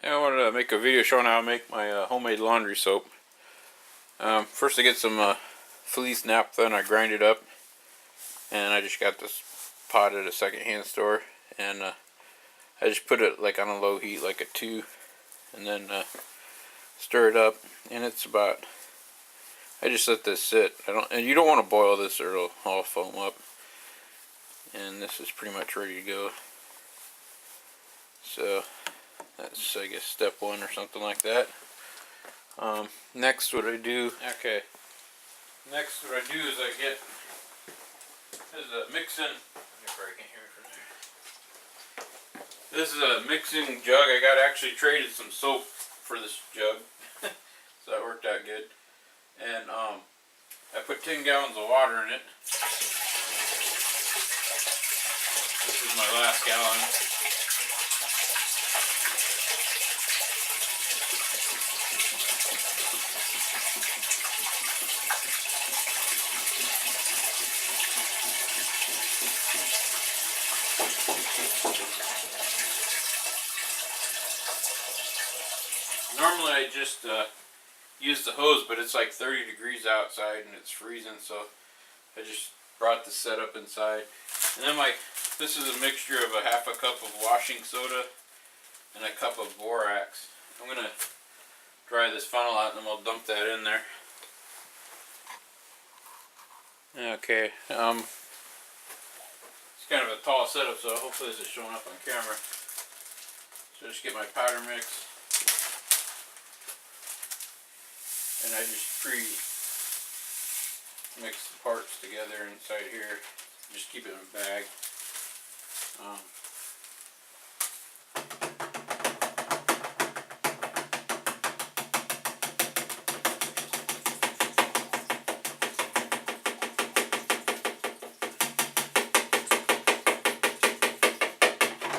Yeah, I wanted to make a video showing how I make my homemade laundry soap. First I get some fleece naphtha and I grind it up. And I just got this pot at a secondhand store. And I just put it like on a low heat, like a 2. And then stir it up. And it's about, I just let this sit. And you don't want to boil this or it'll all foam up. And this is pretty much ready to go. So that's, I guess, step 1 or something like that. Next what I do, next what I do is I get, this is a mixing, you probably can't hear me from there. This is a mixing jug. I got actually traded some soap for this jug, so that worked out good. And I put 10 gallons of water in it. This is my last gallon. Normally I just use the hose, but it's like 30 degrees outside and it's freezing, so I just brought the setup inside. And then this is a mixture of a half a cup of washing soda and a cup of borax. I'm going to dry this funnel out and then we'll dump that in there. Okay, it's kind of a tall setup, so hopefully this is showing up on camera. So just get my powder mix. And I just pre-mix the parts together inside here. Just keep it in a bag.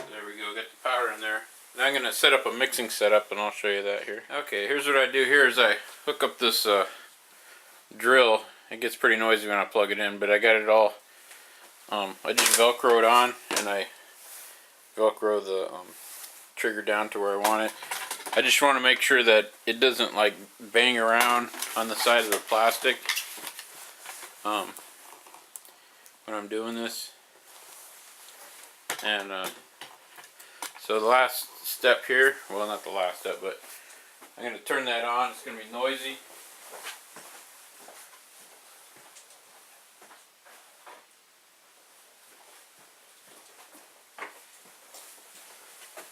There we go, get the powder in there. Now I'm going to set up a mixing setup and I'll show you that here. Okay, here's what I do here is I hook up this drill. It gets pretty noisy when I plug it in, but I got it all, I just Velcro it on and I Velcro the trigger down to where I want it. I just want to make sure that it doesn't like bang around on the side of the plastic when I'm doing this. And so the last step here, well, not the last step, but I'm going to turn that on. It's going to be noisy.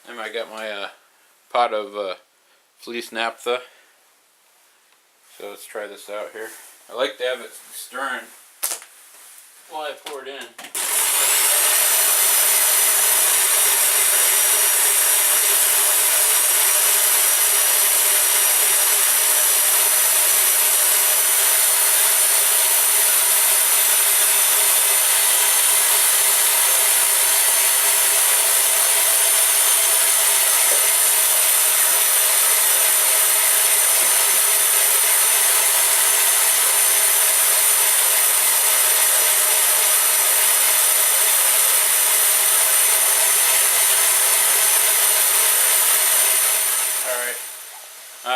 And I got my pot of fleece naphtha. So let's try this out here. I like to have it stirring while I pour it in.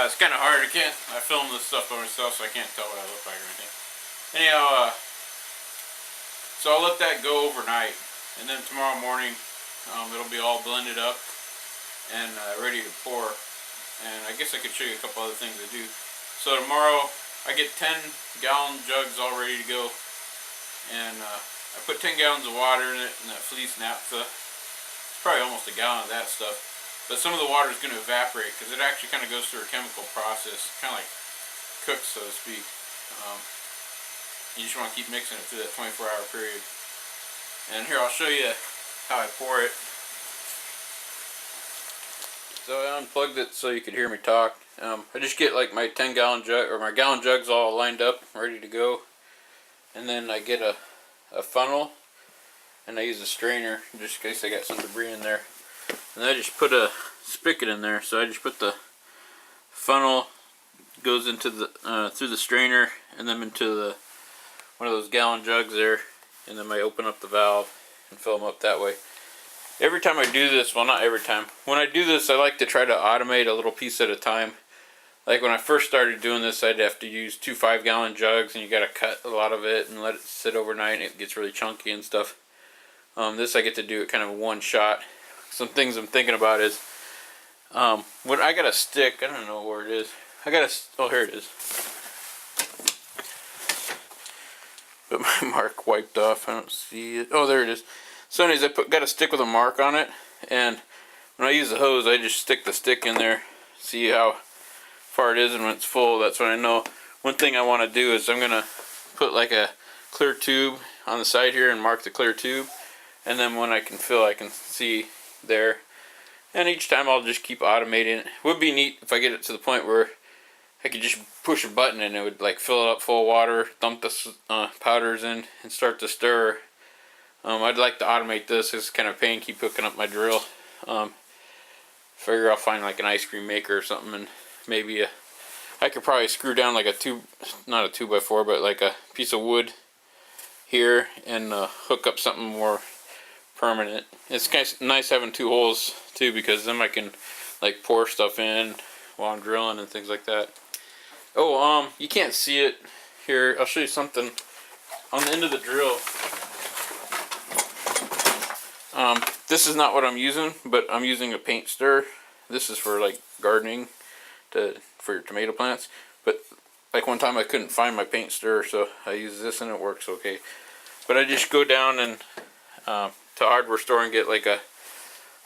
It's kind of hard. I film this stuff by myself, so I can't tell what I look like or anything. Anyhow, so I'll let that go overnight, and then tomorrow morning it'll be all blended up and ready to pour. And I guess I could show you a couple other things I do. So tomorrow I get 10-gallon jugs all ready to go, and I put 10 gallons of water in it and that fleece naphtha. It's probably almost a gallon of that stuff. But some of the water is going to evaporate because it actually kind of goes through a chemical process, kind of like cooks, so to speak. You just want to keep mixing it through that 24-hour period. And here, I'll show you how I pour it. So I unplugged it so you could hear me talk. I just get like my 10-gallon jug, or my gallon jugs all lined up, ready to go. And then I get a funnel, and I use a strainer just in case I got some debris in there. And I just put a spigot in there, so I just put the funnel, goes into the through the strainer and then into one of those gallon jugs there, and then I open up the valve and fill them up that way. every time I do this, well, not every time. When I do this, I like to try to automate a little piece at a time. Like when I first started doing this, I'd have to use 2 5-gallon jugs, and you gotta cut a lot of it and let it sit overnight, and it gets really chunky and stuff. This I get to do it kind of one shot. Some things I'm thinking about is, when I got a stick, I don't know where it is. Oh, here it is. But my mark wiped off. I don't see it. Oh, there it is. So anyways, got a stick with a mark on it, and when I use the hose, I just stick the stick in there, see how far it is, and when it's full, that's when I know. One thing I want to do is I'm going to put like a clear tube on the side here and mark the clear tube, and then when I can fill, I can see there. And each time I'll just keep automating it. Would be neat if I get it to the point where I could just push a button and it would like fill it up full of water, dump the powders in, and start to stir. I'd like to automate this. It's kind of a pain, keep hooking up my drill. Figure I'll find like an ice cream maker or something, and maybe I could probably screw down like a tube, not a 2x4, but like a piece of wood here, and hook up something more permanent. It's kind of nice having 2 holes too, because then I can like pour stuff in while I'm drilling and things like that. Oh, you can't see it here. I'll show you something on the end of the drill. This is not what I'm using, but I'm using a paint stir. This is for like gardening, for your tomato plants. But like one time I couldn't find my paint stir, so I use this and it works okay. But I just go down and to a hardware store and get like a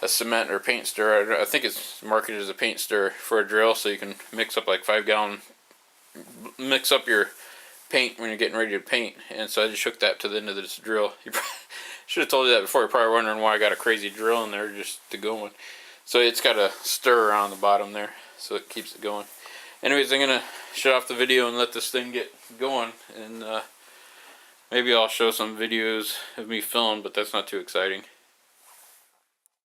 cement or paint stir. I think it's marketed as a paint stir for a drill, so you can mix up like 5-gallon, mix up your paint when you're getting ready to paint. And so I just hooked that to the end of this drill. Should have told you that before. You're probably wondering why I got a crazy drill in there just to go in. So it's got a stir around the bottom there, so it keeps it going. Anyways, I'm gonna shut off the video and let this thing get going, and maybe I'll show some videos of me filming, but that's not too exciting.